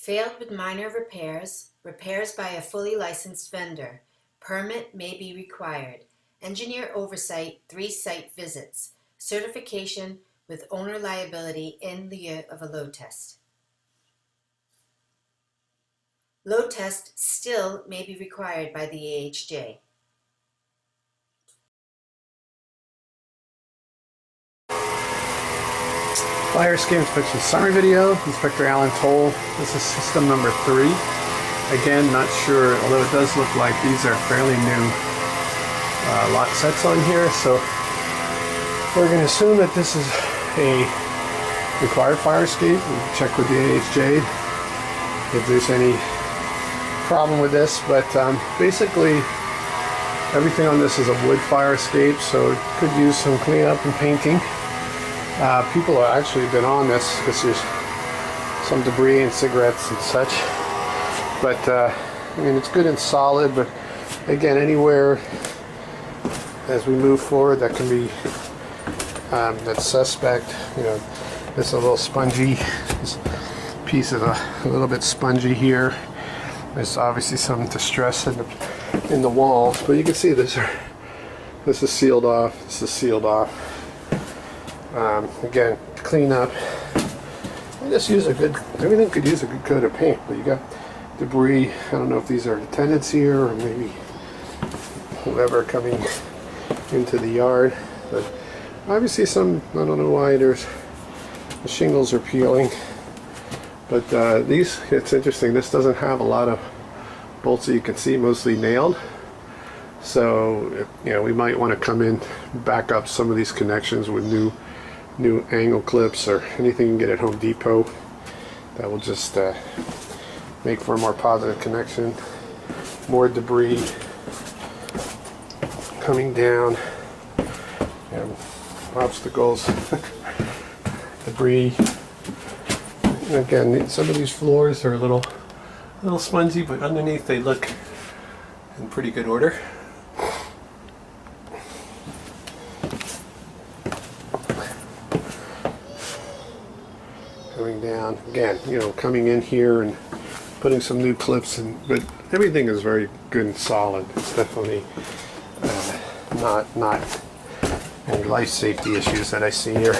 Failed with minor repairs, repairs by a fully licensed vendor. Permit may be required. Engineer oversight, 3 site visits. Certification with owner liability in lieu of a load test. Load test still may be required by the AHJ. Fire escape inspection summary video. Inspector Alan Toll. This is system number 3. Again, not sure, although it does look like these are fairly new lot sets on here, so we're going to assume that this is a required fire escape. We'll check with the AHJ if there's any problem with this, but basically everything on this is a wood fire escape, so it could use some cleanup and painting. People have actually been on this because there's some debris and cigarettes and such, but I mean, it's good and solid, but again, anywhere as we move forward that can be that's suspect. You know, this is a little spongy. This piece is a little bit spongy here. There's obviously some distress in the walls, but you can see this is sealed off. This is sealed off. Again, clean up. Just use a good. Everything could use a good coat of paint, but you got debris. I don't know if these are the tenants here or maybe whoever coming into the yard, but obviously some. I don't know why the shingles are peeling. But these, it's interesting, this doesn't have a lot of bolts that you can see, mostly nailed. So, you know, we might want to come in, back up some of these connections with new angle clips or anything you can get at Home Depot. That will just make for a more positive connection. More debris coming down. And obstacles, debris. Again, some of these floors are a little spongy, but underneath they look in pretty good order. Coming down again, you know, coming in here and putting some new clips in, but everything is very good and solid. It's definitely not any life safety issues that I see here.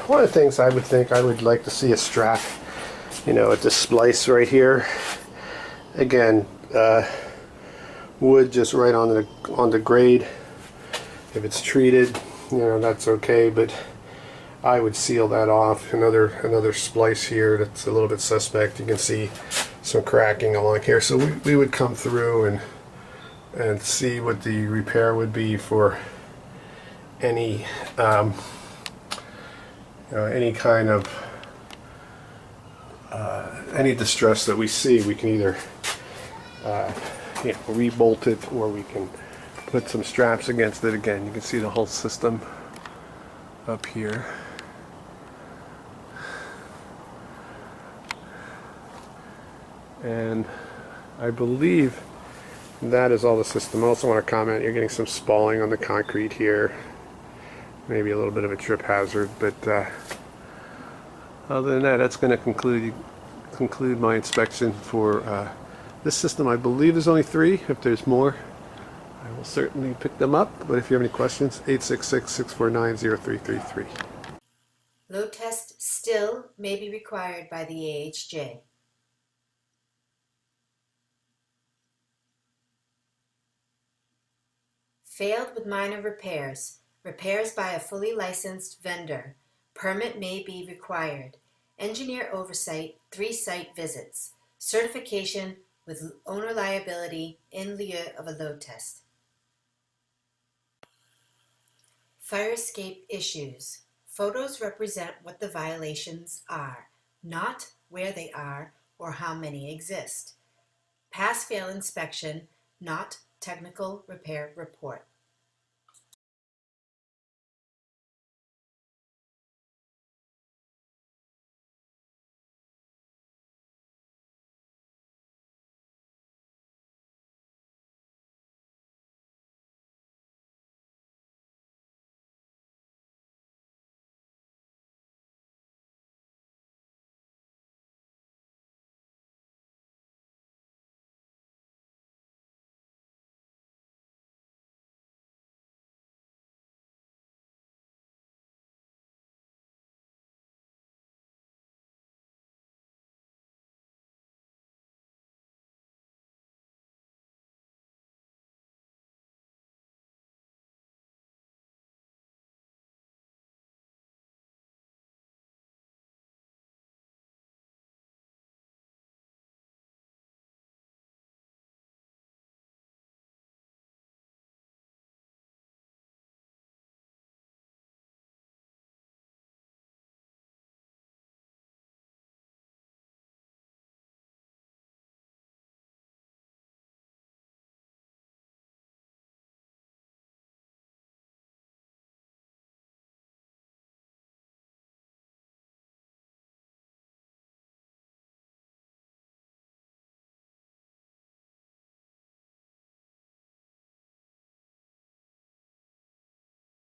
One of the things I would think I would like to see a strap, you know, at the splice right here. Again, wood just right on the grade. If it's treated, you know, that's okay, but I would seal that off. Another splice here that's a little bit suspect. You can see some cracking along here, so we would come through and see what the repair would be for any any kind of any distress that we see. We can either you know, re-bolt it, or we can put some straps against it. Again, you can see the whole system up here. And I believe that is all the system. I also want to comment, you're getting some spalling on the concrete here. Maybe a little bit of a trip hazard, but other than that, that's going to conclude my inspection for this system. I believe there's only 3. If there's more, I will certainly pick them up. But if you have any questions, 866-649-0333. Load test still may be required by the AHJ. Failed with minor repairs. Repairs by a fully licensed vendor. Permit may be required. Engineer oversight, 3 site visits. Certification with owner liability in lieu of a load test. Fire escape issues. Photos represent what the violations are, not where they are or how many exist. Pass-fail inspection, not technical repair report.